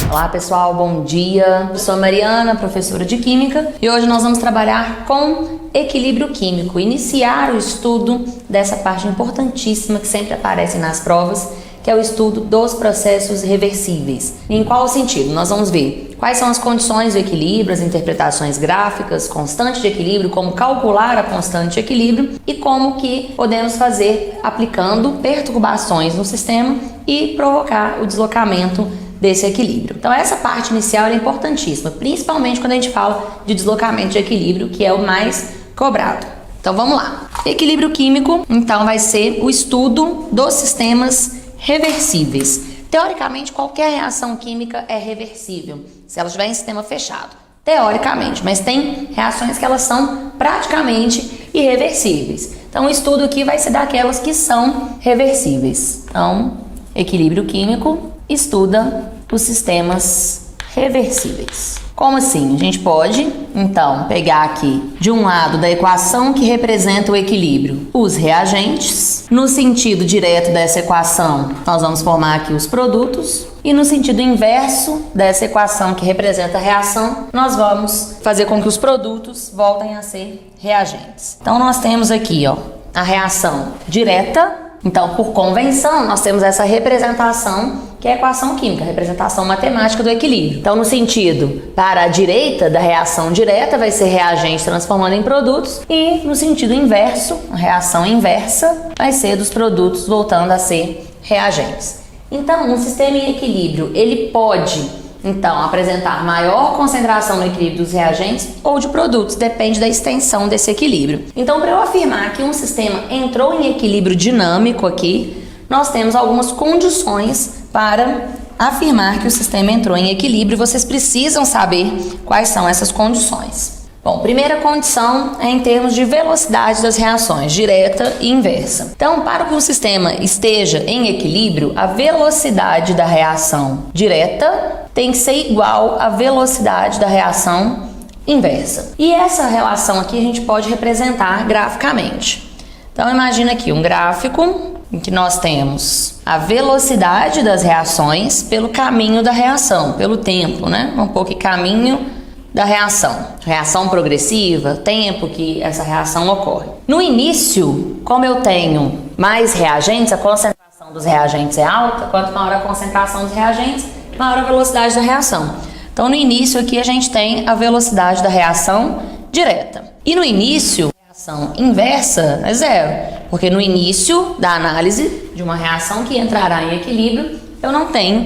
Olá pessoal, bom dia. Eu sou a Mariana, professora de Química, e hoje nós vamos trabalhar com equilíbrio químico, iniciar o estudo dessa parte importantíssima que sempre aparece nas provas, que é o estudo dos processos reversíveis. Em qual sentido? Nós vamos ver quais são as condições do equilíbrio, as interpretações gráficas, constante de equilíbrio, como calcular a constante de equilíbrio e como que podemos fazer aplicando perturbações no sistema e provocar o deslocamento desse equilíbrio. Então essa parte inicial é importantíssima, principalmente quando a gente fala de deslocamento de equilíbrio, que é o mais cobrado. Então vamos lá. Equilíbrio químico, então, vai ser o estudo dos sistemas reversíveis. Teoricamente, qualquer reação química é reversível, se ela estiver em sistema fechado. Teoricamente, mas tem reações que elas são praticamente irreversíveis. Então o estudo aqui vai ser daquelas que são reversíveis. Então, equilíbrio químico estuda os sistemas reversíveis. Como assim? A gente pode, então, pegar aqui de um lado da equação que representa o equilíbrio os reagentes. No sentido direto dessa equação, nós vamos formar aqui os produtos. E no sentido inverso dessa equação que representa a reação, nós vamos fazer com que os produtos voltem a ser reagentes. Então, nós temos aqui, a reação direta. Então, por convenção, nós temos essa representação que é a equação química, a representação matemática do equilíbrio. Então, no sentido para a direita da reação direta, vai ser reagente transformando em produtos, e no sentido inverso, a reação inversa, vai ser dos produtos voltando a ser reagentes. Então, um sistema em equilíbrio, ele pode então apresentar maior concentração no equilíbrio dos reagentes ou de produtos, depende da extensão desse equilíbrio. Então, para eu afirmar que um sistema entrou em equilíbrio dinâmico aqui, nós temos algumas condições para afirmar que o sistema entrou em equilíbrio. Vocês precisam saber quais são essas condições. Bom, primeira condição é em termos de velocidade das reações, direta e inversa. Então, para que um sistema esteja em equilíbrio, a velocidade da reação direta tem que ser igual à velocidade da reação inversa. E essa relação aqui a gente pode representar graficamente. Então, imagina aqui um gráfico em que nós temos a velocidade das reações pelo caminho da reação, pelo tempo, né? Um pouco de caminho da reação progressiva, tempo que essa reação ocorre. No início, como eu tenho mais reagentes, a concentração dos reagentes é alta, quanto maior a concentração dos reagentes, maior a velocidade da reação. Então, no início aqui a gente tem a velocidade da reação direta. E no início, a reação inversa é zero, porque no início da análise de uma reação que entrará em equilíbrio, eu não tenho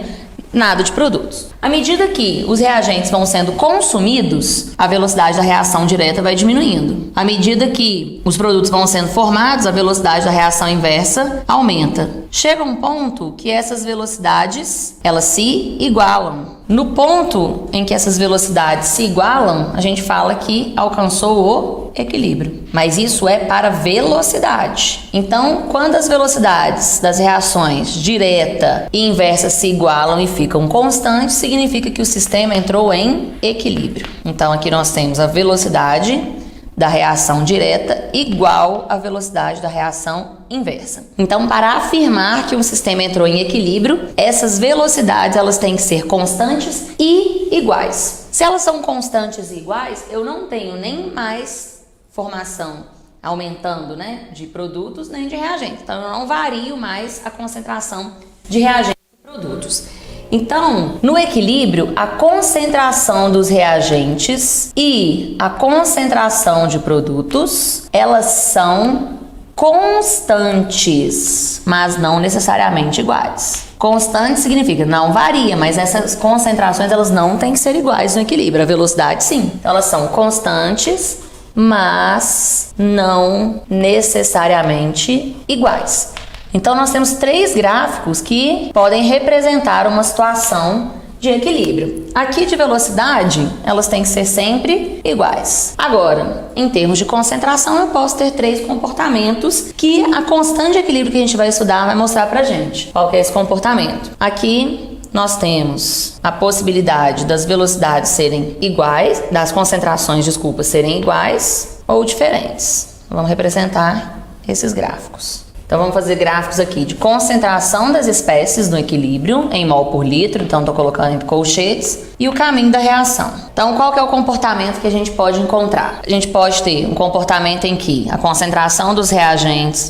nada de produtos. À medida que os reagentes vão sendo consumidos, a velocidade da reação direta vai diminuindo. À medida que os produtos vão sendo formados, a velocidade da reação inversa aumenta. Chega um ponto que essas velocidades, elas se igualam. No ponto em que essas velocidades se igualam, a gente fala que alcançou o equilíbrio. Mas isso é para velocidade. Então, quando as velocidades das reações direta e inversa se igualam e ficam constantes, significa que o sistema entrou em equilíbrio. Então, aqui nós temos a velocidade da reação direta igual à velocidade da reação inversa. Então, para afirmar que um sistema entrou em equilíbrio, essas velocidades elas têm que ser constantes e iguais. Se elas são constantes e iguais, eu não tenho nem mais formação aumentando, né, de produtos nem de reagentes. Então, eu não vario mais a concentração de reagentes e produtos. Então, no equilíbrio, a concentração dos reagentes e a concentração de produtos, elas são constantes, mas não necessariamente iguais. Constante significa não varia, mas essas concentrações elas não têm que ser iguais no equilíbrio. A velocidade, sim. Então, elas são constantes, mas não necessariamente iguais. Então, nós temos três gráficos que podem representar uma situação de equilíbrio. Aqui de velocidade, elas têm que ser sempre iguais. Agora, em termos de concentração, eu posso ter três comportamentos que a constante de equilíbrio que a gente vai estudar vai mostrar pra gente. Qual que é esse comportamento? Aqui nós temos a possibilidade das velocidades serem iguais, das concentrações, serem iguais ou diferentes. Vamos representar esses gráficos. Então vamos fazer gráficos aqui de concentração das espécies no equilíbrio em mol por litro, então estou colocando entre colchetes, e o caminho da reação. Então qual que é o comportamento que a gente pode encontrar? A gente pode ter um comportamento em que a concentração dos reagentes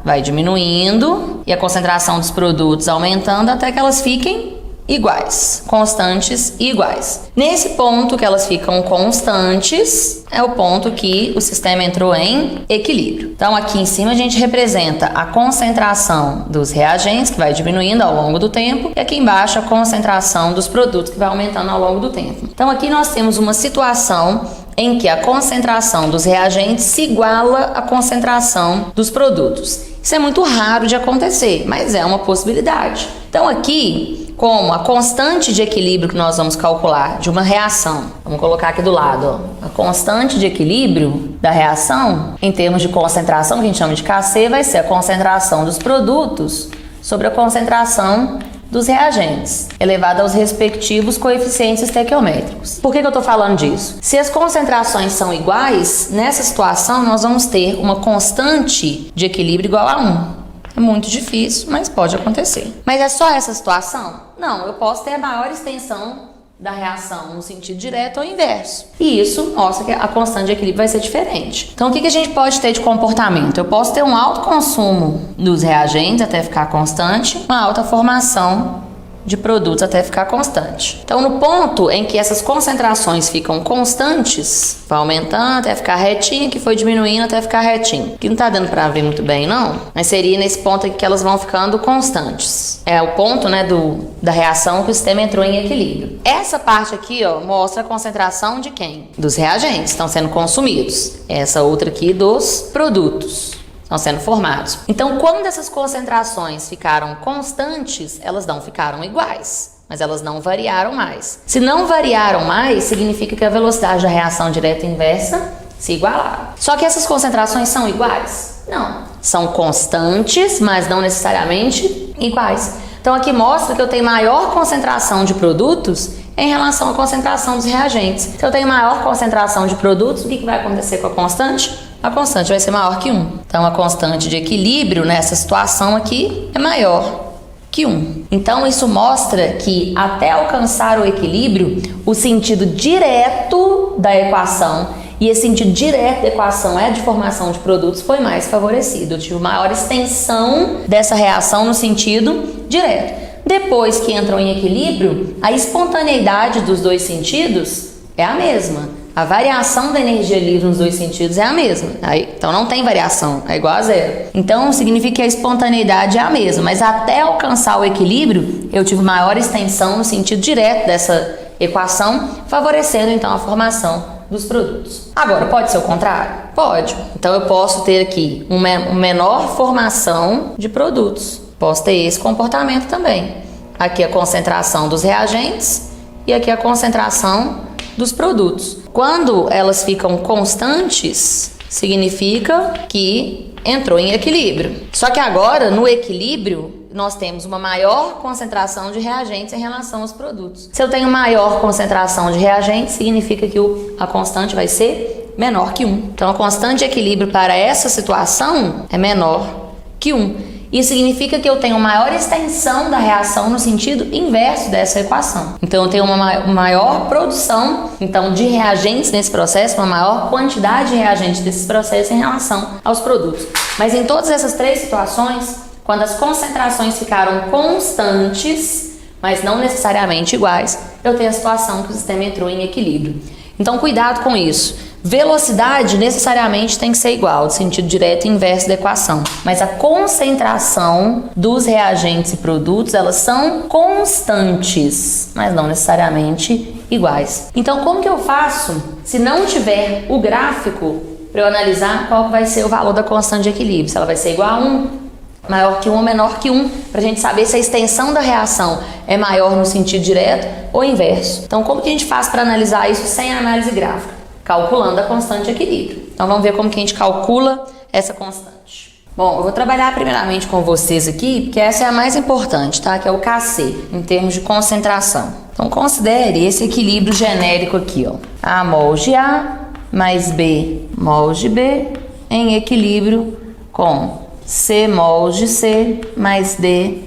vai diminuindo e a concentração dos produtos aumentando até que elas fiquem iguais, constantes e iguais. Nesse ponto que elas ficam constantes, é o ponto que o sistema entrou em equilíbrio. Então aqui em cima a gente representa a concentração dos reagentes, que vai diminuindo ao longo do tempo, e aqui embaixo a concentração dos produtos, que vai aumentando ao longo do tempo. Então aqui nós temos uma situação em que a concentração dos reagentes se iguala à concentração dos produtos. Isso é muito raro de acontecer, mas é uma possibilidade. Então aqui, como a constante de equilíbrio que nós vamos calcular de uma reação, vamos colocar aqui do lado, ó, a constante de equilíbrio da reação, em termos de concentração, que a gente chama de Kc, vai ser a concentração dos produtos sobre a concentração dos reagentes, elevado aos respectivos coeficientes estequiométricos. Por que eu estou falando disso? Se as concentrações são iguais, nessa situação nós vamos ter uma constante de equilíbrio igual a 1. É muito difícil, mas pode acontecer. Mas é só essa situação? Não, eu posso ter a maior extensão da reação no sentido direto ou inverso. E isso mostra que a constante de equilíbrio vai ser diferente. Então, o que a gente pode ter de comportamento? Eu posso ter um alto consumo dos reagentes até ficar constante, uma alta formação de produtos até ficar constante. Então, no ponto em que essas concentrações ficam constantes, vai aumentando até ficar retinho, que foi diminuindo até ficar retinho. Que não tá dando para ver muito bem, não, mas seria nesse ponto aqui que elas vão ficando constantes. É o ponto, né, da reação que o sistema entrou em equilíbrio. Essa parte aqui, ó, mostra a concentração de quem? Dos reagentes, estão sendo consumidos. Essa outra aqui dos produtos estão sendo formados. Então, quando essas concentrações ficaram constantes, elas não ficaram iguais, mas elas não variaram mais. Se não variaram mais, significa que a velocidade da reação direta e inversa se igualaram. Só que essas concentrações são iguais? Não. São constantes, mas não necessariamente iguais. Então, aqui mostra que eu tenho maior concentração de produtos em relação à concentração dos reagentes. Se eu tenho maior concentração de produtos, o que vai acontecer com a constante? A constante vai ser maior que 1. Então, a constante de equilíbrio nessa situação aqui é maior que 1. Então, isso mostra que até alcançar o equilíbrio, o sentido direto da equação, e esse sentido direto da equação é de formação de produtos, foi mais favorecido. Eu tive maior extensão dessa reação no sentido direto. Depois que entram em equilíbrio, a espontaneidade dos dois sentidos é a mesma. A variação da energia livre nos dois sentidos é a mesma. Então não tem variação, é igual a zero. Então significa que a espontaneidade é a mesma, mas até alcançar o equilíbrio, eu tive maior extensão no sentido direto dessa equação, favorecendo então a formação dos produtos. Agora, pode ser o contrário? Pode. Então eu posso ter aqui uma menor formação de produtos. Posso ter esse comportamento também. Aqui a concentração dos reagentes e aqui a concentração dos produtos. Quando elas ficam constantes, significa que entrou em equilíbrio. Só que agora, no equilíbrio, nós temos uma maior concentração de reagentes em relação aos produtos. Se eu tenho maior concentração de reagentes, significa que a constante vai ser menor que 1. Então, a constante de equilíbrio para essa situação é menor que 1. Isso significa que eu tenho maior extensão da reação no sentido inverso dessa equação. Então, eu tenho uma maior produção então, de reagentes nesse processo, uma maior quantidade de reagentes desses processos em relação aos produtos. Mas em todas essas três situações, quando as concentrações ficaram constantes, mas não necessariamente iguais, eu tenho a situação que o sistema entrou em equilíbrio. Então, cuidado com isso. Velocidade necessariamente tem que ser igual, de sentido direto e inverso da equação. Mas a concentração dos reagentes e produtos, elas são constantes, mas não necessariamente iguais. Então, como que eu faço se não tiver o gráfico para eu analisar qual vai ser o valor da constante de equilíbrio? Se ela vai ser igual a 1, maior que 1 ou menor que 1, para a gente saber se a extensão da reação é maior no sentido direto ou inverso. Então, como que a gente faz para analisar isso sem análise gráfica? Calculando a constante de equilíbrio. Então, vamos ver como que a gente calcula essa constante. Bom, eu vou trabalhar primeiramente com vocês aqui, porque essa é a mais importante, tá? Que é o Kc, em termos de concentração. Então, considere esse equilíbrio genérico aqui, ó. A mols de A mais B mols de B em equilíbrio com C mols de C mais D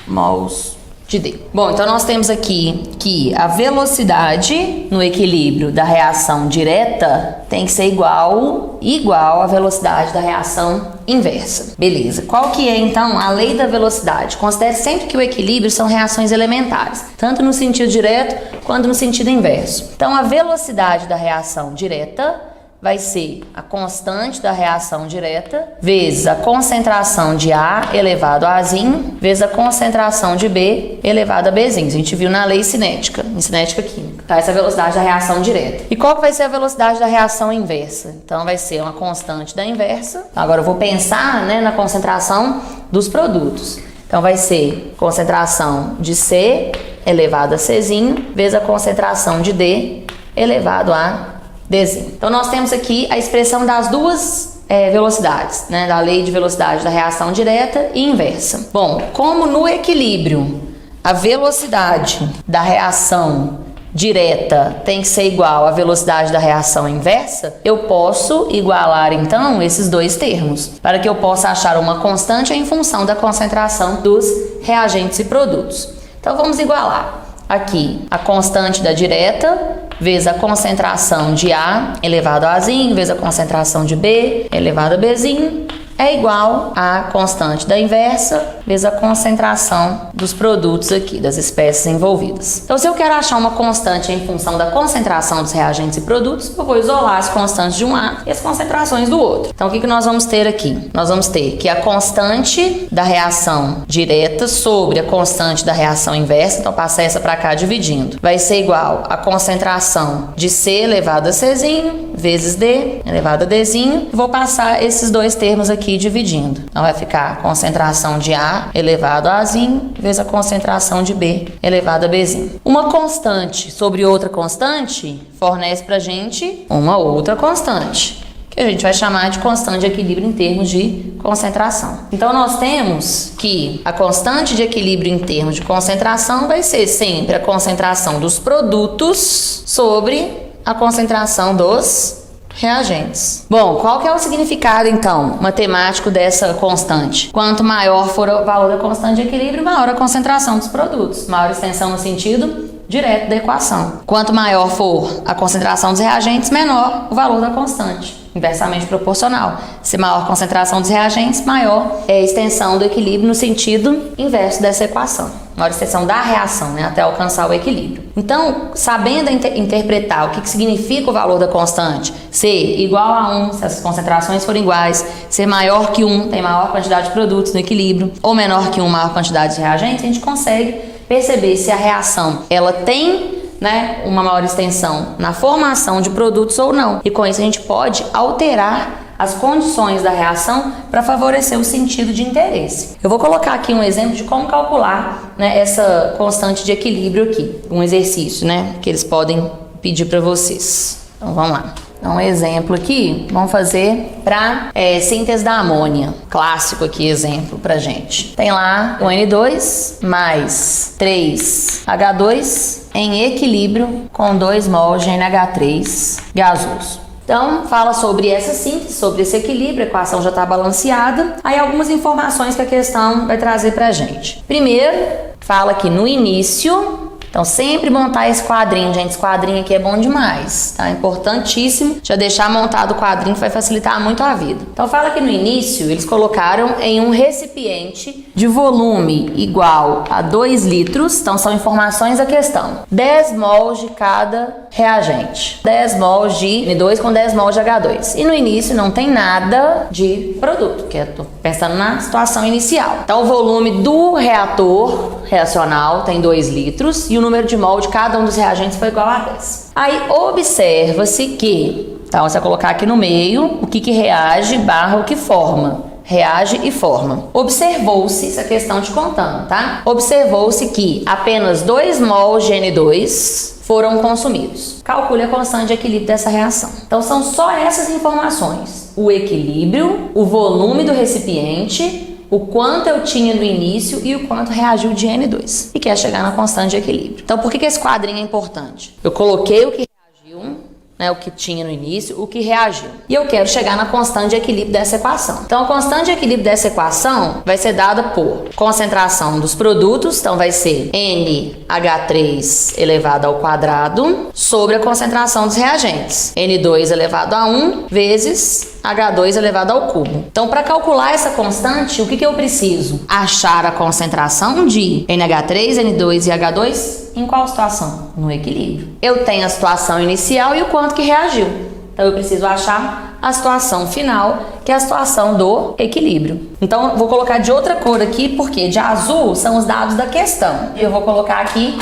mols de D. Bom, então nós temos aqui que a velocidade no equilíbrio da reação direta tem que ser igual à velocidade da reação inversa. Beleza. Qual que é então a lei da velocidade? Considere sempre que o equilíbrio são reações elementares, tanto no sentido direto quanto no sentido inverso. Então a velocidade da reação direta vai ser a constante da reação direta vezes a concentração de A elevado a Azinho vezes a concentração de B elevado a Bzinho. A gente viu na lei cinética, em cinética química. Tá? Essa é a velocidade da reação direta. E qual que vai ser a velocidade da reação inversa? Então vai ser uma constante da inversa. Agora eu vou pensar, né, na concentração dos produtos. Então vai ser concentração de C elevado a Czinho vezes a concentração de D elevado a Dzinho. Então nós temos aqui a expressão das duas velocidades, né, da lei de velocidade da reação direta e inversa. Bom, como no equilíbrio a velocidade da reação direta tem que ser igual à velocidade da reação inversa, eu posso igualar então esses dois termos, para que eu possa achar uma constante em função da concentração dos reagentes e produtos. Então vamos igualar aqui a constante da direta vezes a concentração de A elevado a Azinho vezes a concentração de B elevado a Bzinho é igual à constante da inversa vezes a concentração dos produtos aqui, das espécies envolvidas. Então, se eu quero achar uma constante em função da concentração dos reagentes e produtos, eu vou isolar as constantes de um lado e as concentrações do outro. Então, o que nós vamos ter aqui? Nós vamos ter que a constante da reação direta sobre a constante da reação inversa, então passa essa para cá dividindo, vai ser igual à concentração de C elevado a Czinho vezes D elevado a Dzinho. Vou passar esses dois termos aqui dividindo. Então vai ficar a concentração de A elevado a Azinho vezes a concentração de B elevado a Bzinho. Uma constante sobre outra constante fornece pra gente uma outra constante, que a gente vai chamar de constante de equilíbrio em termos de concentração. Então nós temos que a constante de equilíbrio em termos de concentração vai ser sempre a concentração dos produtos sobre a concentração dos reagentes. Bom, qual que é o significado então matemático dessa constante? Quanto maior for o valor da constante de equilíbrio, maior a concentração dos produtos, maior a extensão no sentido direto da equação. Quanto maior for a concentração dos reagentes, menor o valor da constante, inversamente proporcional. Se maior a concentração dos reagentes, maior é a extensão do equilíbrio no sentido inverso dessa equação. Maior extensão da reação, né, até alcançar o equilíbrio. Então, sabendo interpretar o que significa o valor da constante, ser igual a 1, se as concentrações forem iguais, ser maior que 1, tem maior quantidade de produtos no equilíbrio, ou menor que 1, maior quantidade de reagentes, a gente consegue perceber se a reação ela tem, né, uma maior extensão na formação de produtos ou não. E com isso a gente pode alterar as condições da reação para favorecer o sentido de interesse. Eu vou colocar aqui um exemplo de como calcular, né, essa constante de equilíbrio aqui. Um exercício, né, que eles podem pedir para vocês. Então vamos lá. Então, um exemplo aqui, vamos fazer para síntese da amônia. Clássico aqui, exemplo pra gente. Tem lá o N2 mais 3H2 em equilíbrio com 2 mols de NH3 gasoso. Então, fala sobre essa síntese, sobre esse equilíbrio, a equação já está balanceada. Aí, algumas informações que a questão vai trazer pra gente. Primeiro, fala que no início, então sempre montar esse quadrinho, gente, esse quadrinho aqui é bom demais, tá? Importantíssimo já deixar montado o quadrinho que vai facilitar muito a vida. Então fala que no início eles colocaram em um recipiente de volume igual a 2 litros, então são informações da questão, 10 mols de cada reagente, 10 mols de N2 com 10 mols de H2. E no início não tem nada de produto, que eu tô pensando na situação inicial. Então o volume do reator reacional tem 2 litros e o número de mol de cada um dos reagentes foi igual a 10. Aí observa-se que, então você vai colocar aqui no meio o que reage barra o que forma. Reage e forma. Observou-se, essa questão te contando, tá? Observou-se que apenas 2 mols de N2 foram consumidos. Calcule a constante de equilíbrio dessa reação. Então são só essas informações. O equilíbrio, o volume do recipiente, o quanto eu tinha no início e o quanto reagiu de N2. E quer chegar na constante de equilíbrio. Então por que esse quadrinho é importante? Eu coloquei o que reagiu, né, o que tinha no início, o que reagiu. E eu quero chegar na constante de equilíbrio dessa equação. Então, a constante de equilíbrio dessa equação vai ser dada por concentração dos produtos, então vai ser NH3 elevado ao quadrado sobre a concentração dos reagentes. N2 elevado a 1 vezes H2 elevado ao cubo. Então, para calcular essa constante, o que eu preciso? Achar a concentração de NH3, N2 e H2 em qual situação? No equilíbrio. Eu tenho a situação inicial e o quanto que reagiu. Então, eu preciso achar a situação final, que é a situação do equilíbrio. Então, eu vou colocar de outra cor aqui, porque de azul são os dados da questão. E eu vou colocar aqui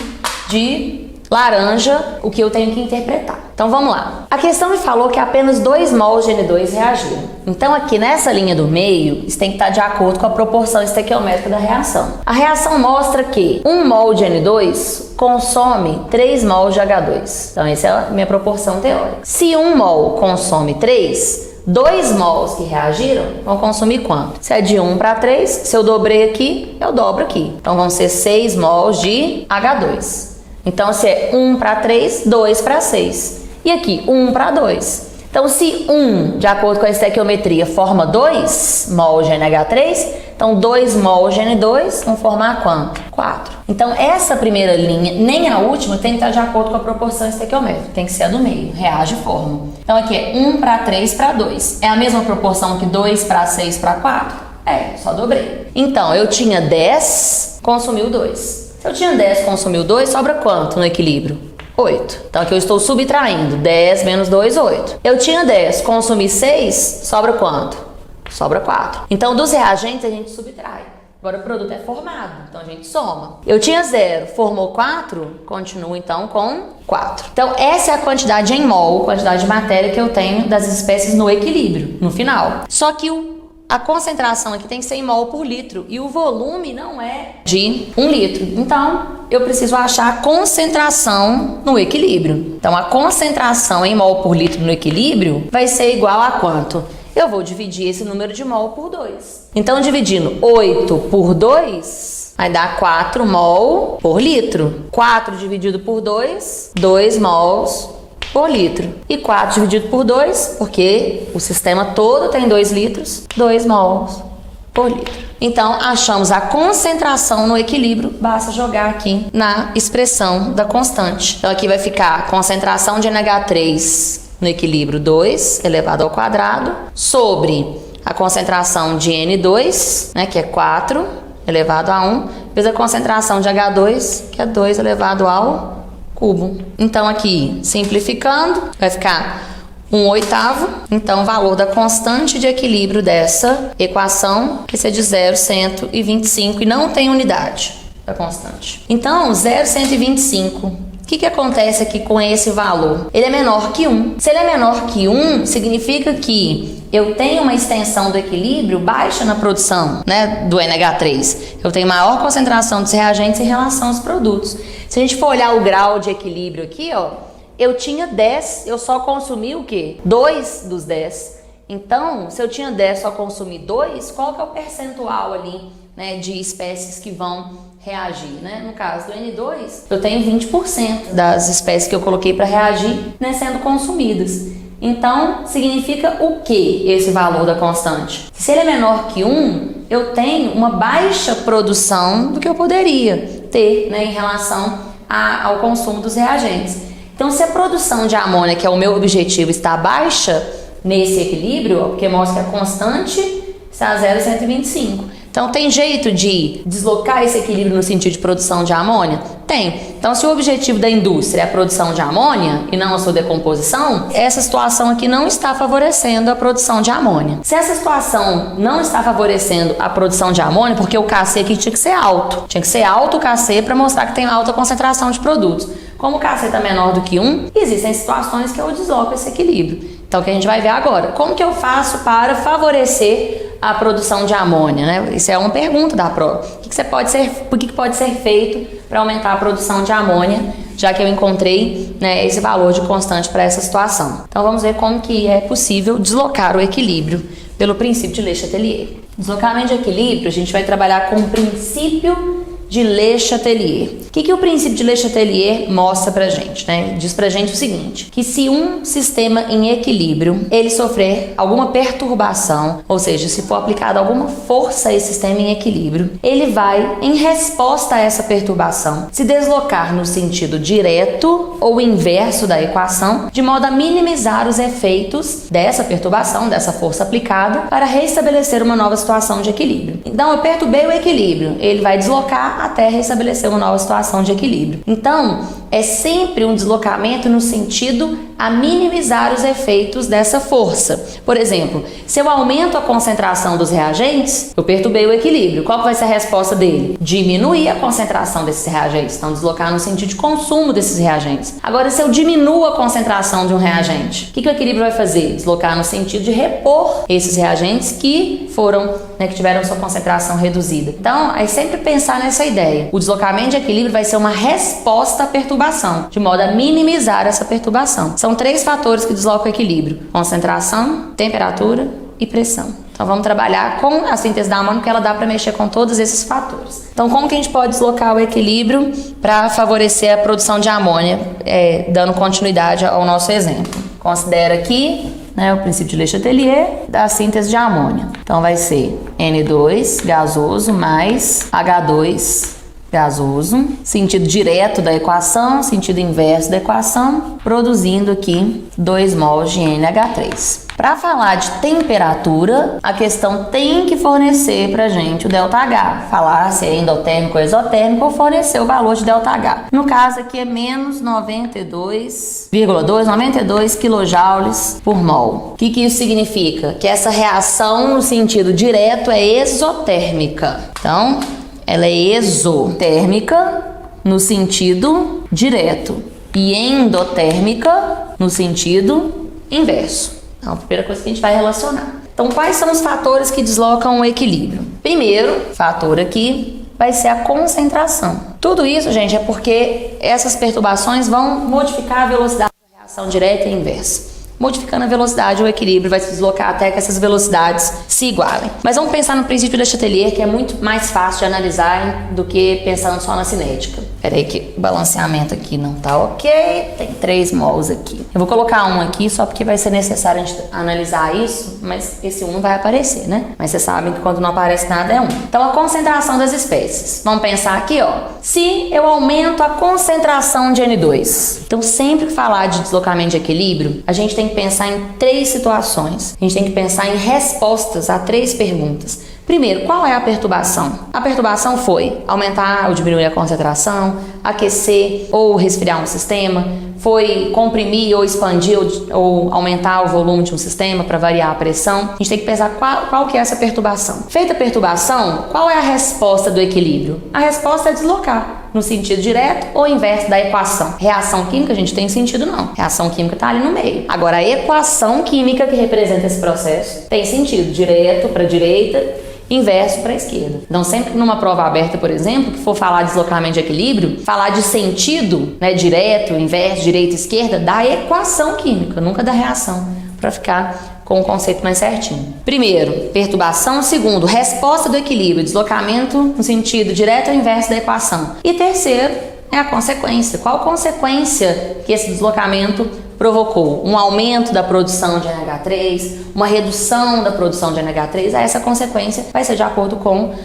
de laranja o que eu tenho que interpretar. Então vamos lá. A questão me falou que apenas 2 mols de N2 reagiram. Então aqui nessa linha do meio, isso tem que estar de acordo com a proporção estequiométrica da reação. A reação mostra que 1 mol de N2 consome 3 mols de H2. Então essa é a minha proporção teórica. Se 1 mol consome 3, 2 mols que reagiram vão consumir quanto? Se é de 1 para 3, se eu dobrei aqui, eu dobro aqui. Então vão ser 6 mols de H2. Então, se é 1 para 3, 2 para 6. E aqui, 1 para 2. Então, se 1, de acordo com a estequiometria, forma 2 mol de NH3, então 2 mol de N2 vão formar quanto? 4. Então, essa primeira linha, nem a última, tem que estar de acordo com a proporção estequiométrica. Tem que ser a do meio, reage e forma. Então, aqui é 1 para 3 para 2. É a mesma proporção que 2 para 6 para 4? É, só dobrei. Então, eu tinha 10, consumiu 2. Se eu tinha 10, consumiu 2, sobra quanto no equilíbrio? 8. Então aqui eu estou subtraindo. 10 menos 2, 8. Eu tinha 10, consumi 6, sobra quanto? Sobra 4. Então dos reagentes a gente subtrai. Agora o produto é formado, então a gente soma. Eu tinha 0, formou 4, continua então com 4. Então essa é a quantidade em mol, quantidade de matéria que eu tenho das espécies no equilíbrio, no final. Só que a concentração aqui tem que ser em mol por litro e o volume não é de 1 litro. Então, eu preciso achar a concentração no equilíbrio. Então, a concentração em mol por litro no equilíbrio vai ser igual a quanto? Eu vou dividir esse número de mol por 2. Então, dividindo 8 por 2, vai dar 4 mol por litro. 4 dividido por 2, 2 mols por litro. E 4 dividido por 2, porque o sistema todo tem 2 litros, 2 mols por litro. Então, achamos a concentração no equilíbrio, basta jogar aqui na expressão da constante. Então, aqui vai ficar a concentração de NH3 no equilíbrio 2 elevado ao quadrado, sobre a concentração de N2, né, que é 4 elevado a 1, vezes a concentração de H2, que é 2 elevado ao cubo. Então aqui, simplificando, vai ficar 1/8. Então o valor da constante de equilíbrio dessa equação vai ser de 0,125 e não tem unidade da constante. Então 0,125, o que acontece aqui com esse valor? Ele é menor que 1. Se ele é menor que 1, significa que eu tenho uma extensão do equilíbrio baixa na produção, né, do NH3. Eu tenho maior concentração dos reagentes em relação aos produtos. Se a gente for olhar o grau de equilíbrio aqui, ó, eu tinha 10, eu só consumi o quê? 2 dos 10. Então, se eu tinha 10, só consumi 2, qual que é o percentual ali, né, de espécies que vão reagir, né? No caso do N2, eu tenho 20% das espécies que eu coloquei para reagir, né, sendo consumidas. Então, significa o que esse valor da constante? Se ele é menor que 1, eu tenho uma baixa produção do que eu poderia ter, né, em relação ao consumo dos reagentes. Então, se a produção de amônia, que é o meu objetivo, está baixa nesse equilíbrio, ó, porque mostra que a constante está a 0,125. Então, tem jeito de deslocar esse equilíbrio no sentido de produção de amônia? Tem. Então, se o objetivo da indústria é a produção de amônia e não a sua decomposição, essa situação aqui não está favorecendo a produção de amônia. Se essa situação não está favorecendo a produção de amônia, porque o KC aqui tinha que ser alto. Tinha que ser alto o KC para mostrar que tem alta concentração de produtos. Como o KC está menor do que 1, existem situações que eu desloco esse equilíbrio. Então, o que a gente vai ver agora? Como que eu faço para favorecer a produção de amônia, né? Isso é uma pergunta da prova. O que pode ser feito para aumentar a produção de amônia, já que eu encontrei, né, esse valor de constante para essa situação? Então vamos ver como que é possível deslocar o equilíbrio pelo princípio de Le Chatelier. Deslocamento de equilíbrio, a gente vai trabalhar com o princípio de Le Chatelier. O que o princípio de Le Chatelier mostra pra gente, né? Diz pra gente o seguinte, que se um sistema em equilíbrio, ele sofrer alguma perturbação, ou seja, se for aplicada alguma força a esse sistema em equilíbrio, ele vai, em resposta a essa perturbação, se deslocar no sentido direto ou inverso da equação, de modo a minimizar os efeitos dessa perturbação, dessa força aplicada, para restabelecer uma nova situação de equilíbrio. Então, eu perturbei o equilíbrio, ele vai deslocar até restabelecer uma nova situação de equilíbrio. Então, é sempre um deslocamento no sentido a minimizar os efeitos dessa força. Por exemplo, se eu aumento a concentração dos reagentes, eu perturbei o equilíbrio. Qual vai ser a resposta dele? Diminuir a concentração desses reagentes, então deslocar no sentido de consumo desses reagentes. Agora, se eu diminuo a concentração de um reagente, o que o equilíbrio vai fazer? Deslocar no sentido de repor esses reagentes que foram, que tiveram sua concentração reduzida. Então, é sempre pensar nessa ideia. O deslocamento de equilíbrio vai ser uma resposta à perturbação, de modo a minimizar essa perturbação. São 3 fatores que deslocam o equilíbrio: concentração, temperatura e pressão. Então vamos trabalhar com a síntese da amônia, porque ela dá para mexer com todos esses fatores. Então, como que a gente pode deslocar o equilíbrio para favorecer a produção de amônia, dando continuidade ao nosso exemplo? Considera aqui o princípio de Le Chatelier da síntese de amônia. Então vai ser N2 gasoso mais H2 gasoso, sentido direto da equação, sentido inverso da equação, produzindo aqui 2 mols de NH3. Para falar de temperatura, a questão tem que fornecer para a gente o ΔH. Falar se é endotérmico ou exotérmico ou fornecer o valor de ΔH. No caso aqui é menos 92,92 kJ por mol. O que isso significa? Que essa reação no sentido direto é exotérmica. Então, ela é exotérmica no sentido direto e endotérmica no sentido inverso. Então, a primeira coisa que a gente vai relacionar. Então, quais são os fatores que deslocam o equilíbrio? Primeiro fator aqui vai ser a concentração. Tudo isso, gente, é porque essas perturbações vão modificar a velocidade da reação direta e inversa. Modificando a velocidade, o equilíbrio vai se deslocar até que essas velocidades se igualem. Mas vamos pensar no princípio de Le Chatelier, que é muito mais fácil de analisar do que pensando só na cinética. Peraí que o balanceamento aqui não tá ok, tem 3 mols aqui. Eu vou colocar um aqui só porque vai ser necessário a gente analisar isso, mas esse 1 não vai aparecer, né? Mas vocês sabem que quando não aparece nada é 1. Então, a concentração das espécies. Vamos pensar aqui, ó. Se eu aumento a concentração de N2, então sempre que falar de deslocamento de equilíbrio, a gente tem que pensar em 3 situações. A gente tem que pensar em respostas a 3 perguntas. Primeiro, qual é a perturbação? A perturbação foi aumentar ou diminuir a concentração, aquecer ou resfriar um sistema, foi comprimir ou expandir ou aumentar o volume de um sistema para variar a pressão. A gente tem que pensar qual que é essa perturbação. Feita a perturbação, qual é a resposta do equilíbrio? A resposta é deslocar no sentido direto ou inverso da equação. Reação química, a gente tem sentido não. Reação química está ali no meio. Agora, a equação química que representa esse processo tem sentido direto para a direita, inverso para a esquerda. Então, sempre numa prova aberta, por exemplo, que for falar de deslocamento de equilíbrio, falar de sentido, direto, inverso, direita, esquerda, da equação química, nunca da reação, para ficar com o conceito mais certinho. Primeiro, perturbação. Segundo, resposta do equilíbrio, deslocamento no sentido direto ou inverso da equação. E terceiro, é a consequência. Qual consequência que esse deslocamento provocou? Um aumento da produção de NH3, uma redução da produção de NH3, essa consequência vai ser de acordo com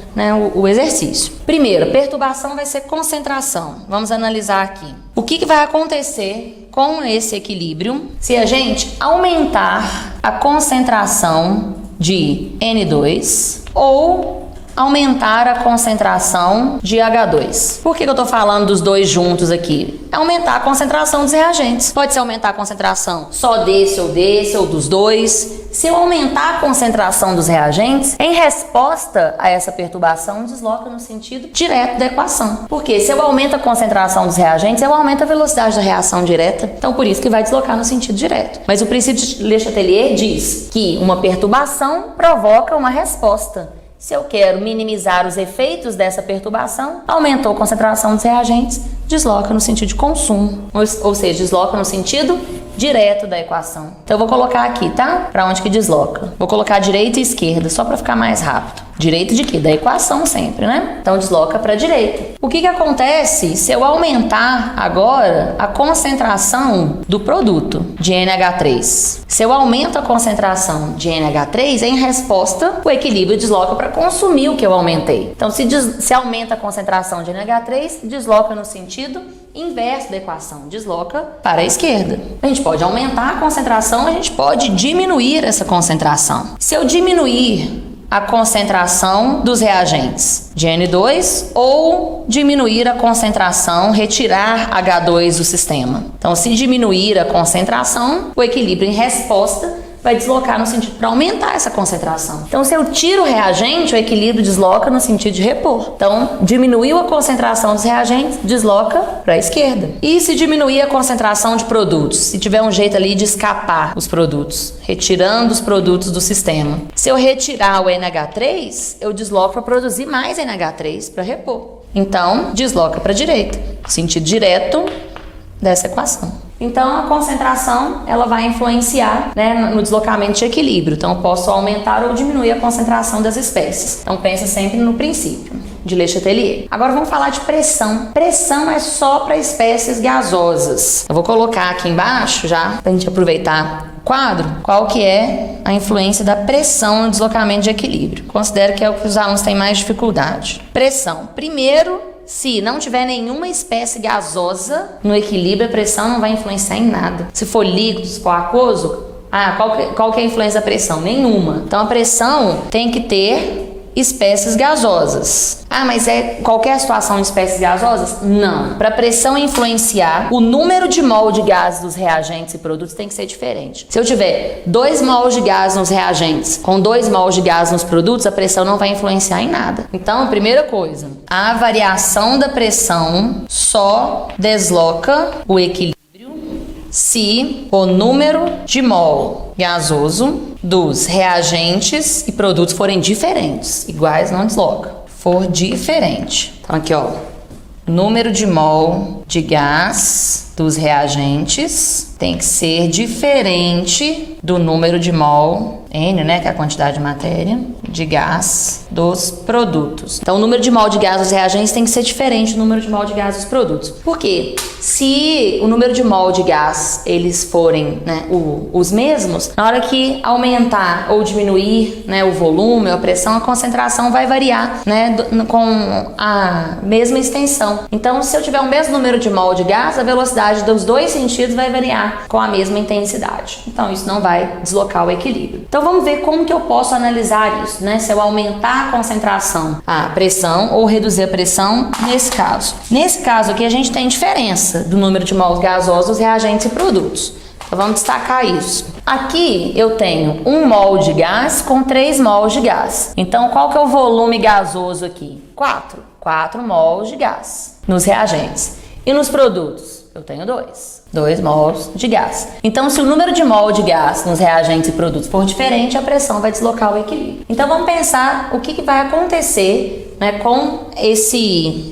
o exercício. Primeiro, perturbação vai ser concentração. Vamos analisar aqui. O que vai acontecer com esse equilíbrio se a gente aumentar a concentração de N2 ou aumentar a concentração de H2. Por que eu estou falando dos dois juntos aqui? É aumentar a concentração dos reagentes. Pode ser aumentar a concentração só desse ou dos dois. Se eu aumentar a concentração dos reagentes, em resposta a essa perturbação, desloca no sentido direto da equação. Porque se eu aumento a concentração dos reagentes, eu aumento a velocidade da reação direta. Então, por isso que vai deslocar no sentido direto. Mas o princípio de Le Chatelier diz que uma perturbação provoca uma resposta. Se eu quero minimizar os efeitos dessa perturbação, aumentou a concentração dos reagentes, desloca no sentido de consumo, ou seja, desloca no sentido direto da equação. Então eu vou colocar aqui, tá? Para onde que desloca? Vou colocar direita e esquerda, só para ficar mais rápido. Direita de quê? Da equação sempre, né? Então desloca para a direita. O que que acontece se eu aumentar agora a concentração do produto de NH3? Se eu aumento a concentração de NH3, em resposta, o equilíbrio desloca para consumir o que eu aumentei. Então se aumenta a concentração de NH3, desloca no sentido inverso da equação, desloca para a esquerda. A gente pode aumentar a concentração, a gente pode diminuir essa concentração. Se eu diminuir a concentração dos reagentes de N2 ou diminuir a concentração, retirar H2 do sistema. Então, se diminuir a concentração, o equilíbrio em resposta vai deslocar no sentido para aumentar essa concentração. Então, se eu tiro o reagente, o equilíbrio desloca no sentido de repor. Então, diminuiu a concentração dos reagentes, desloca para a esquerda. E se diminuir a concentração de produtos? Se tiver um jeito ali de escapar os produtos, retirando os produtos do sistema. Se eu retirar o NH3, eu desloco para produzir mais NH3 para repor. Então, desloca para a direita, sentido direto dessa equação. Então, a concentração, ela vai influenciar, né, no deslocamento de equilíbrio. Então, eu posso aumentar ou diminuir a concentração das espécies. Então, pensa sempre no princípio de Le Chatelier. Agora, vamos falar de pressão. Pressão é só para espécies gasosas. Eu vou colocar aqui embaixo, já, para a gente aproveitar o quadro, qual que é a influência da pressão no deslocamento de equilíbrio. Considero que é o que os alunos têm mais dificuldade. Pressão. Primeiro, se não tiver nenhuma espécie gasosa no equilíbrio, a pressão não vai influenciar em nada. Se for líquido, se for aquoso, qual que é a influência da pressão? Nenhuma. Então a pressão tem que ter espécies gasosas. Mas é qualquer situação de espécies gasosas? Não. Para a pressão influenciar, o número de mol de gás dos reagentes e produtos tem que ser diferente. Se eu tiver 2 mols de gás nos reagentes com 2 mols de gás nos produtos, a pressão não vai influenciar em nada. Então, a primeira coisa, a variação da pressão só desloca o equilíbrio se o número de mol gasoso dos reagentes e produtos forem diferentes. Iguais não desloca. For diferente. Então aqui, ó, número de mol de gás dos reagentes tem que ser diferente do número de mol, N, né, que é a quantidade de matéria, de gás dos produtos. Então, o número de mol de gás dos reagentes tem que ser diferente do número de mol de gás dos produtos. Por quê? Se o número de mol de gás, eles forem, né, os mesmos, na hora que aumentar ou diminuir, né, o volume, a pressão, a concentração vai variar, né, com a mesma extensão. Então, se eu tiver o mesmo número de mol de gás, a velocidade dos dois sentidos vai variar com a mesma intensidade. Então, isso não vai deslocar o equilíbrio. Então, vamos ver como que eu posso analisar isso, né? Se eu aumentar a concentração, a pressão, ou reduzir a pressão nesse caso. Nesse caso aqui, a gente tem diferença do número de mols gasosos dos reagentes e produtos. Então, vamos destacar isso. Aqui eu tenho 1 mol de gás com 3 mols de gás. Então, qual que é o volume gasoso aqui? 4 mols de gás nos reagentes. E nos produtos? Eu tenho 2 mols de gás. Então, se o número de mol de gás nos reagentes e produtos for diferente, a pressão vai deslocar o equilíbrio. Então, vamos pensar o que vai acontecer, né, com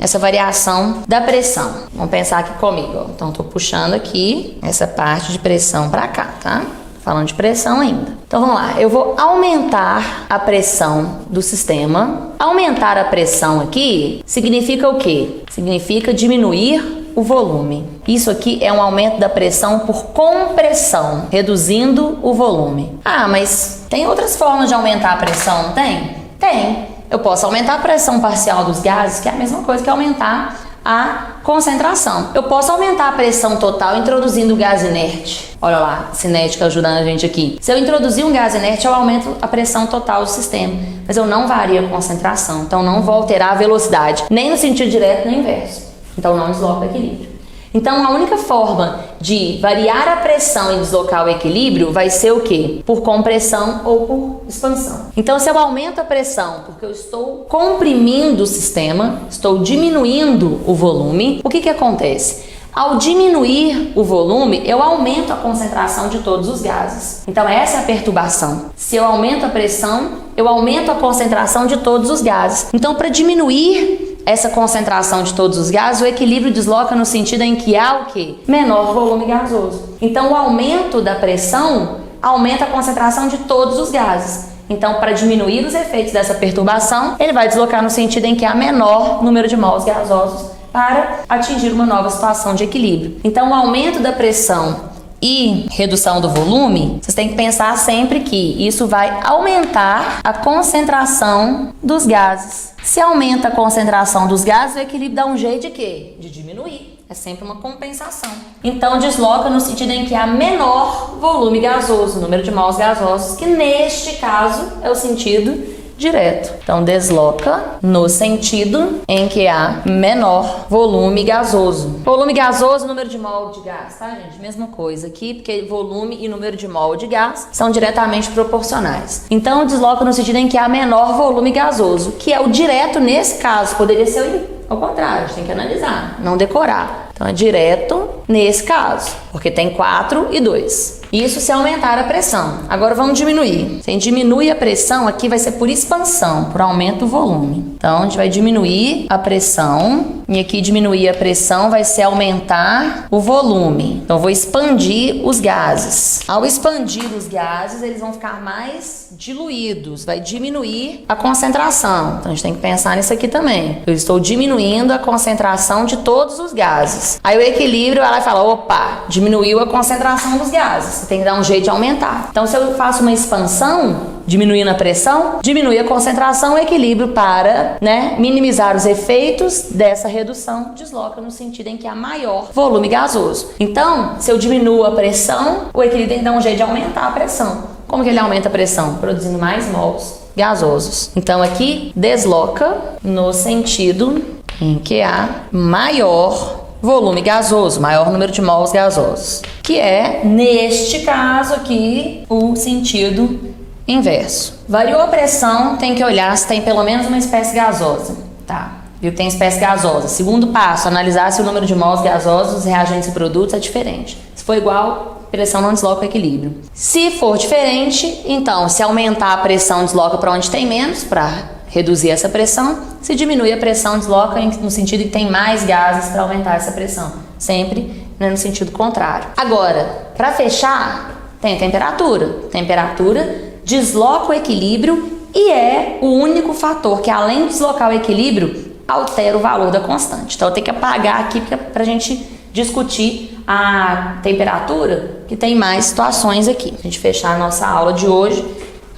essa variação da pressão. Vamos pensar aqui comigo, ó. Então, estou puxando aqui essa parte de pressão para cá, tá? Falando de pressão ainda. Então, vamos lá. Eu vou aumentar a pressão do sistema. Aumentar a pressão aqui significa o quê? Significa diminuir o volume. Isso aqui é um aumento da pressão por compressão, reduzindo o volume. Mas tem outras formas de aumentar a pressão, não tem? Tem. Eu posso aumentar a pressão parcial dos gases, que é a mesma coisa que aumentar a concentração. Eu posso aumentar a pressão total introduzindo o gás inerte. Olha lá, cinética ajudando a gente aqui. Se eu introduzir um gás inerte, eu aumento a pressão total do sistema, mas eu não vario a concentração, então não vou alterar a velocidade, nem no sentido direto nem inverso. Então não desloca o equilíbrio. Então a única forma de variar a pressão e deslocar o equilíbrio vai ser o quê? Por compressão ou por expansão. Então se eu aumento a pressão porque eu estou comprimindo o sistema, estou diminuindo o volume, o que acontece? Ao diminuir o volume, eu aumento a concentração de todos os gases. Então essa é a perturbação. Se eu aumento a pressão, eu aumento a concentração de todos os gases. Então para diminuir essa concentração de todos os gases, o equilíbrio desloca no sentido em que há o quê? Menor volume gasoso. Então, o aumento da pressão aumenta a concentração de todos os gases. Então, para diminuir os efeitos dessa perturbação, ele vai deslocar no sentido em que há menor número de mols gasosos para atingir uma nova situação de equilíbrio. Então, o aumento da pressão e redução do volume, vocês têm que pensar sempre que isso vai aumentar a concentração dos gases. Se aumenta a concentração dos gases, o equilíbrio dá um jeito de quê? De diminuir. É sempre uma compensação. Então, desloca no sentido em que há menor volume gasoso, número de mols gasosos, que neste caso é o sentido direto. Então, desloca no sentido em que há menor volume gasoso. Volume gasoso, número de mol de gás, tá, gente? Mesma coisa aqui, porque volume e número de mol de gás são diretamente proporcionais. Então, desloca no sentido em que há menor volume gasoso, que é o direto nesse caso. Poderia ser ao contrário, a gente tem que analisar, não decorar. Então, é direto nesse caso, porque tem 4 e 2. Isso se aumentar a pressão. Agora vamos diminuir. Se a gente diminui a pressão, aqui vai ser por expansão, por aumento do volume. Então, a gente vai diminuir a pressão. E aqui diminuir a pressão vai ser aumentar o volume. Então, eu vou expandir os gases. Ao expandir os gases, eles vão ficar mais diluídos. Vai diminuir a concentração. Então, a gente tem que pensar nisso aqui também. Eu estou diminuindo a concentração de todos os gases. Aí o equilíbrio vai lá e fala, opa, diminuiu a concentração dos gases. Você tem que dar um jeito de aumentar. Então, se eu faço uma expansão, diminuindo a pressão, diminui a concentração, o equilíbrio para, minimizar os efeitos dessa redução, desloca no sentido em que há maior volume gasoso. Então, se eu diminuo a pressão, o equilíbrio tem que dar um jeito de aumentar a pressão. Como que ele aumenta a pressão? Produzindo mais mols gasosos. Então, aqui, desloca no sentido em que há maior volume gasoso, maior número de mols gasosos, que é, neste caso aqui, o sentido inverso. Variou a pressão, tem que olhar se tem pelo menos uma espécie gasosa, tá? Viu que tem espécie gasosa. Segundo passo, analisar se o número de mols gasosos dos reagentes e produtos é diferente. Se for igual, a pressão não desloca o equilíbrio. Se for diferente, então, se aumentar a pressão, desloca para onde tem menos, para reduzir essa pressão. Se diminui a pressão, desloca no sentido que tem mais gases para aumentar essa pressão. Sempre no sentido contrário. Agora, para fechar, tem temperatura. Temperatura desloca o equilíbrio e é o único fator que, além de deslocar o equilíbrio, altera o valor da constante. Então, eu tenho que apagar aqui para a gente discutir a temperatura, que tem mais situações aqui. A gente fechar a nossa aula de hoje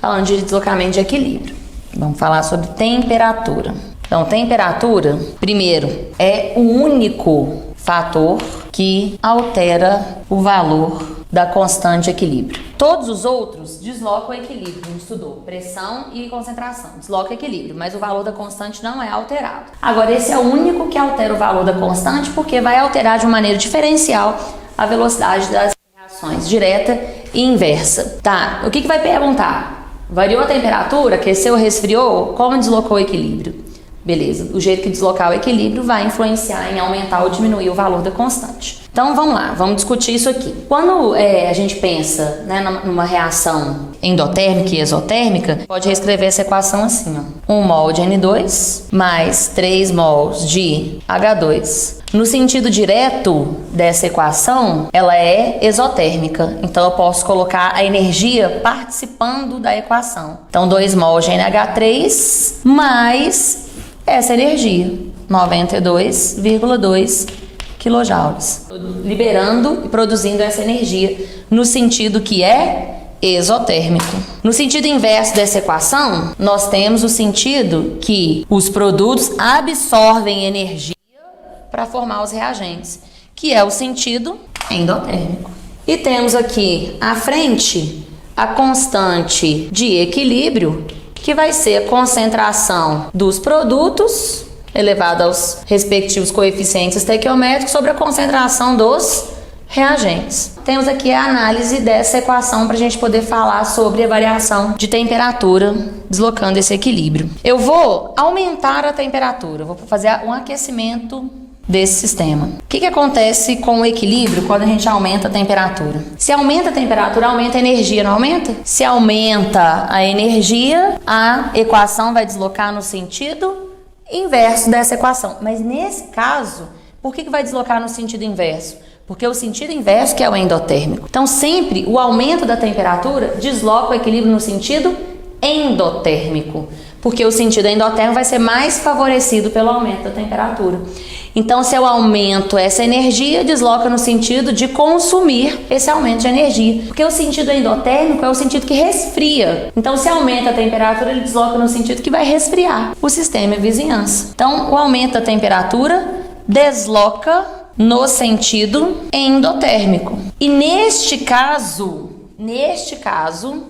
falando de deslocamento de equilíbrio. Vamos falar sobre temperatura. Então, temperatura, primeiro, é o único fator que altera o valor da constante de equilíbrio. Todos os outros deslocam o equilíbrio. A gente estudou pressão e concentração. Desloca o equilíbrio, mas o valor da constante não é alterado. Agora, esse é o único que altera o valor da constante, porque vai alterar de uma maneira diferencial a velocidade das reações direta e inversa. Tá, o que vai perguntar? Variou a temperatura, aqueceu ou resfriou? Como deslocou o equilíbrio? Beleza, o jeito que deslocar o equilíbrio vai influenciar em aumentar ou diminuir o valor da constante. Então vamos lá, vamos discutir isso aqui. Quando a gente pensa numa reação endotérmica e exotérmica, pode reescrever essa equação assim, ó. 1 mol de N2 mais 3 mols de H2. No sentido direto dessa equação, ela é exotérmica. Então eu posso colocar a energia participando da equação. Então 2 mols de NH3 mais essa energia, 92,2 quilojoules, liberando e produzindo essa energia no sentido que é exotérmico. No sentido inverso dessa equação, nós temos o sentido que os produtos absorvem energia para formar os reagentes, que é o sentido endotérmico. E temos aqui à frente a constante de equilíbrio, que vai ser a concentração dos produtos elevada aos respectivos coeficientes estequiométricos sobre a concentração dos reagentes. Temos aqui a análise dessa equação para a gente poder falar sobre a variação de temperatura deslocando esse equilíbrio. Eu vou aumentar a temperatura, vou fazer um aquecimento desse sistema. O que acontece com o equilíbrio quando a gente aumenta a temperatura? Se aumenta a temperatura, aumenta a energia, não aumenta? Se aumenta a energia, a equação vai deslocar no sentido inverso dessa equação. Mas nesse caso, por que vai deslocar no sentido inverso? Porque o sentido inverso que é o endotérmico. Então sempre o aumento da temperatura desloca o equilíbrio no sentido endotérmico, porque o sentido endotérmico vai ser mais favorecido pelo aumento da temperatura. Então, se eu aumento essa energia, desloca no sentido de consumir esse aumento de energia, porque o sentido endotérmico é o sentido que resfria. Então, se aumenta a temperatura, ele desloca no sentido que vai resfriar o sistema e a vizinhança. Então, o aumento da temperatura desloca no sentido endotérmico. E neste caso,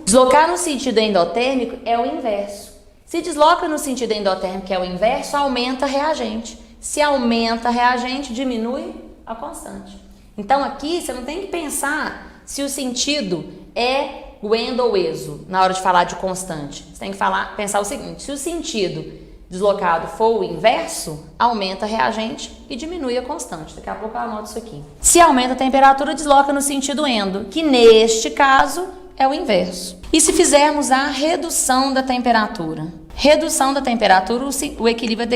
deslocar no sentido endotérmico é o inverso. Se desloca no sentido endotérmico, que é o inverso, aumenta a reagente. Se aumenta a reagente, diminui a constante. Então aqui você não tem que pensar se o sentido é o endo ou exo na hora de falar de constante. Você tem que pensar o seguinte: se o sentido deslocado for o inverso, aumenta a reagente e diminui a constante. Daqui a pouco eu anoto isso aqui. Se aumenta a temperatura, desloca no sentido endo, que neste caso é o inverso. E se fizermos a redução da temperatura? Redução da temperatura, o equilíbrio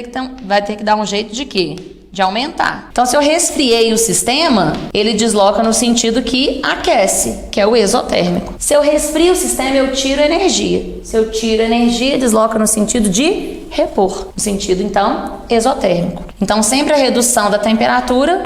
vai ter que dar um jeito de quê? De aumentar. Então, se eu resfriei o sistema, ele desloca no sentido que aquece, que é o exotérmico. Se eu resfrio o sistema, eu tiro energia. Se eu tiro energia, desloca no sentido de repor, no sentido, então, exotérmico. Então, sempre a redução da temperatura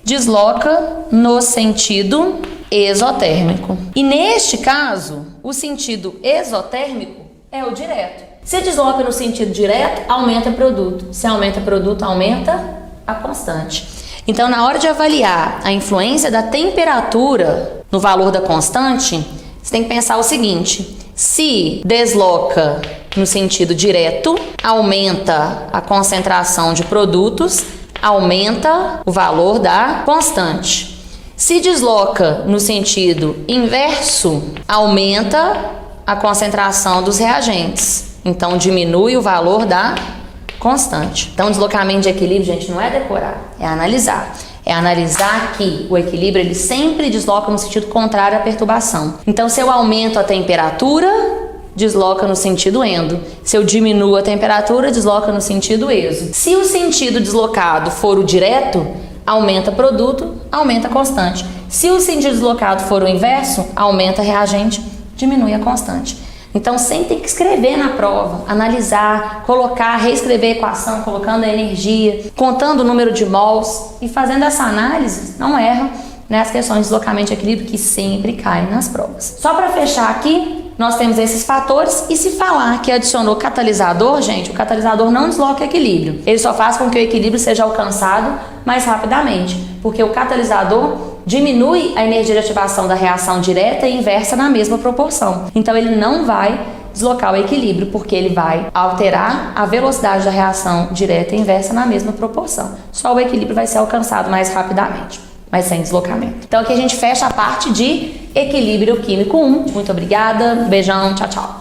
desloca no sentido exotérmico. E neste caso, o sentido exotérmico é o direto. Se desloca no sentido direto, aumenta produto. Se aumenta produto, aumenta a constante. Então, na hora de avaliar a influência da temperatura no valor da constante, você tem que pensar o seguinte: se desloca no sentido direto, aumenta a concentração de produtos, aumenta o valor da constante. Se desloca no sentido inverso, aumenta a concentração dos reagentes. Então, diminui o valor da constante. Então, deslocamento de equilíbrio, gente, não é decorar, é analisar. É analisar que o equilíbrio ele sempre desloca no sentido contrário à perturbação. Então, se eu aumento a temperatura, desloca no sentido endo. Se eu diminuo a temperatura, desloca no sentido exo. Se o sentido deslocado for o direto, aumenta produto, aumenta a constante. Se o sentido deslocado for o inverso, aumenta a reagente, diminui a constante. Então, sempre tem que escrever na prova, analisar, colocar, reescrever a equação, colocando a energia, contando o número de mols e fazendo essa análise, não erra nas questões de deslocamento de equilíbrio que sempre caem nas provas. Só para fechar aqui, nós temos esses fatores e se falar que adicionou catalisador, gente, o catalisador não desloca equilíbrio. Ele só faz com que o equilíbrio seja alcançado mais rapidamente, porque o catalisador diminui a energia de ativação da reação direta e inversa na mesma proporção. Então ele não vai deslocar o equilíbrio, porque ele vai alterar a velocidade da reação direta e inversa na mesma proporção. Só o equilíbrio vai ser alcançado mais rapidamente, mas sem deslocamento. Então aqui a gente fecha a parte de equilíbrio químico 1. Muito obrigada, beijão, tchau, tchau.